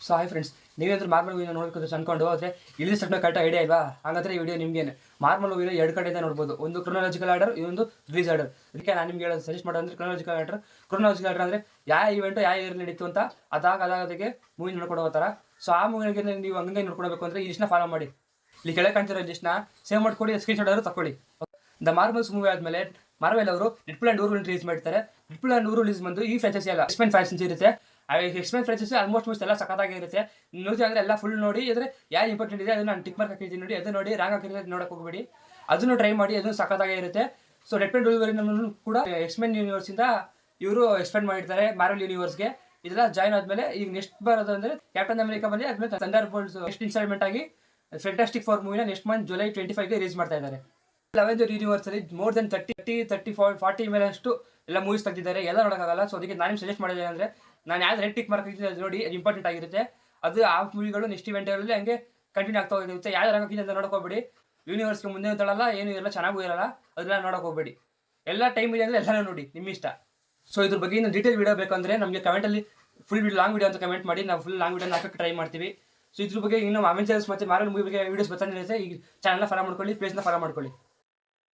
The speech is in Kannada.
ಸೊ ಹಾಯ್ ಫ್ರೆಂಡ್ಸ್, ನೀವೇಂದ್ರೆ ಮಾರ್ಮಲ್ ಮೂವಿನ ನೋಡ್ಕೊಂಡು ಅನ್ಕೊಂಡು ಹೋದ್ರೆ ಇಲ್ಲಿ ಸ್ವಲ್ಪ ಕರೆಕ್ಟ್ ಐಡಿಯಾ ಇಲ್ವಾ? ಹಾಗಾದ್ರೆ ಈ ವಿಡಿಯೋ ನಿಮ್ಗೇನೆ. ಮಾರ್ಮಲ್ ಮೂವಿನ ಎರಡು ಕಡೆಯಿಂದ ನೋಡ್ಬೋದು, ಒಂದು ಕ್ರೊನಾಲಜಿಕಲ್ ಆರ್ಡರ್, ಇನ್ನೊಂದು ರಿಲೀಸ್ ಆರ್ಡರ್. ಅದಕ್ಕೆ ನಾನು ನಿಮ್ಗೆ ಹೇಳೋದು ಸಜೆಸ್ಟ್ ಮಾಡೋದು ಅಂದ್ರೆ ಕ್ರೊನಾಲಜಿಕಲ್ ಆರ್ಡರ್ ಅಂದರೆ ಯಾವ ಇವೆಂಟು ಯಾವ ಇಯರ್ ನಡೀತು ಅಂತ ಅದಾಗದಾಗೆ ಮೂವಿ ನೋಡ್ಕೊಂಡು ಹೋಗ್ತಾರ. ಸೊ ಆ ಮೂವಿಗೆ ನೀವು ಹಂಗೆ ನೋಡ್ಕೊಳ್ಬೇಕು ಅಂದರೆ ಈ ಲಿಸ್ಟ್ನ ಫಾಲೋ ಮಾಡಿ. ಇಲ್ಲಿ ಕೆಳಗೆ ಕಾಣ್ತಿರೋ ಲಿಸ್ಟ್ನ ಸೇವ್ ಮಾಡ್ಕೊಡಿ, ಸ್ಕ್ರೀನ್ ಶಾಟ್ ಆದರೂ ತಗೊಳ್ಳಿ. ದ ಮಾರ್ವಲ್ಸ್ ಮೂವಿ ಆದಮೇಲೆ ಮಾರ್ವೆಲ್ ಅವರು ಡೆಡ್ಪೂಲ್ ಆ್ಯಂಡ್ ಊರು ರಿಲೀಸ್ ಮಾಡ್ತಾರೆ. ಡೆಡ್ಪೂಲ್ ಆ್ಯಂಡ್ ಊರು ರಿಲೀಸ್ ಬಂದು ಈ ಫ್ರಾಂಚೈಸಿ ಅಲ್ಲ, ಎಕ್ಸ್ಮೆನ್ ಫ್ರಾಂಚೈಸಿ ಇರುತ್ತೆ. ಎಕ್ಸ್ಮೆನ್ ಫ್ರಾಂಚೈಸಿ ಆಲ್ಮೋಸ್ಟ್ ಎಲ್ಲ ಸಖತ್ತಾಗಿ ಇರುತ್ತೆ. ನೋಡಿ ಅಂದರೆ ಎಲ್ಲ ಫುಲ್ ನೋಡಿ, ಅಂದರೆ ಯಾವ ಇಂಪಾರ್ಟೆಂಟ್ ಇದೆ ಅದನ್ನು ನಾನು ಟಿಕ್ ಮಾರ್ಕ್ ಹಾಕಿದ್ದೀನಿ ನೋಡಿ, ಅದನ್ನು ನೋಡಿ ರಾಂಗ್ ಹಾಕಿದ್ರೆ ನೋಡಕ್ಕೆ ಹೋಗಬೇಡಿ, ಅದನ್ನು ಟ್ರೈ ಮಾಡಿ, ಅದನ್ನು ಸಖತ್ತಾಗೇ ಇರುತ್ತೆ. ಸೊ ಡೆಡ್ಪೂಲ್ ಡೆಲಿವರಿನೂ ಕೂಡ ಎಕ್ಸ್ಮೆನ್ ಯೂನಿವರ್ಸಿಂದ ಇವರು ಎಕ್ಸ್ಪೆಂಡ್ ಮಾಡಿರ್ತಾರೆ ಮಾರ್ವೆಲ್ ಯೂನಿವರ್ಸ್ಗೆ. ಇದೆಲ್ಲ ಜಾಯ್ನ್ ಆದಮೇಲೆ ಈಗ ನೆಕ್ಸ್ಟ್ ಬರೋದು ಅಂದರೆ ಕ್ಯಾಪ್ಟನ್ ಅಮೆರಿಕಾ ಬಂದು ಆದಮೇಲೆ ಥಂಡರ್ ಬೋಲ್ಟ್ಸ್ ನೆಕ್ಸ್ಟ್ ಇನ್ಸ್ಟಾಲ್ಮೆಂಟ್ ಆಗಿ ಫ್ಯಾಂಟಾಸ್ಟಿಕ್ ಫೋರ್ ಮೂವಿನ ನೆಕ್ಸ್ಟ್ ಮಂತ್ ಜುಲೈ 25ಗೆ ರಿಲೀಸ್ ಮಾಡ್ತಾ ಇದ್ದಾರೆ. ಅವೆಂಜರ್ ಯೂನಿವರ್ಸಲ್ಲಿ ಮೋರ್ ದೆನ್ 40 ಮೇಲೆ ಅಷ್ಟು ಎಲ್ಲ ಮೂವೀಸ್ ತೆಗೆದಿದ್ದಾರೆ, ಎಲ್ಲ ನೋಡೋಕ್ಕಾಗಲ್ಲ. ಸೊ ಅದಕ್ಕೆ ನಾನು ಸಜೆಸ್ಟ್ ಮಾಡಿದೆ ಅಂದರೆ ನಾನು ಯಾವ್ದು ರೆಡ್ ಟಿಕ್ ಮಾರ್ಕ್ ಹಾಕಿದ್ದೀನಿ ಅದು ನೋಡಿ, ಅದು ಇಂಪಾರ್ಟೆಂಟ್ ಆಗಿರುತ್ತೆ. ಅದು ಆ ಮೂವಿಗಳು ನೆಕ್ಸ್ಟ್ ಇವೆಂಟಲ್ಲಿ ಹಂಗೆ ಕಂಟಿನ್ಯೂ ಆಗ್ತಾ ಹೋಗಿರುತ್ತೆ. ಯಾವ್ದು ಹಾಕಿದೆ ಅಂತ ನೋಡೋಕೆ ಹೋಗ್ಬೇಡಿ. ಯೂನಿವರ್ಸ್ಗೆ ಮುಂದೆ ಅಂತಳಲ್ಲ, ಏನು ಎಲ್ಲ ಚೆನ್ನಾಗೂ ಇರಲ್ಲ, ಅದೆಲ್ಲ ನೋಡೋಕೆ ಹೋಗ್ಬೇಡಿ. ಎಲ್ಲ ಟೈಮ್ ಇದೆ ಅಂದರೆ ಎಲ್ಲನೂ ನೋಡಿ, ನಿಮ್ಮ ಇಷ್ಟ. ಸೊ ಇದ್ರ ಬಗ್ಗೆ ಇನ್ನು ಡೀಟೇಲ್ ವೀಡಿಯೋ ಬೇಕಂದರೆ ನಮಗೆ ಕಮೆಂಟಲ್ಲಿ ಫುಲ್ ಲಾಂಗ್ ವೀಡಿಯೋ ಅಂತ ಕಮೆಂಟ್ ಮಾಡಿ, ನಾವು ಫುಲ್ ಲಾಂಗ್ ವೀಡಿಯೋ ಹಾಕಕ್ಕೆ ಟ್ರೈ ಮಾಡ್ತೀವಿ. ಸೊ ಇದ್ರ ಬಗ್ಗೆ ಇನ್ನು ಅವೆಂಜರ್ಸ್ ಮತ್ತು ಮಾರ್ವೆಲ್ ಮೂವಿ ಬಗ್ಗೆ ವೀಡಿಯೋಸ್ ಬರ್ತಾನೆ ಇರುತ್ತೆ. ಈ ಚಾನಲ್ನ ಫಾಲೋ ಮಾಡ್ಕೊಳ್ಳಿ, ಪೇಜ್ನ ಫಾಲೋ ಮಾಡ್ಕೊಳ್ಳಿ.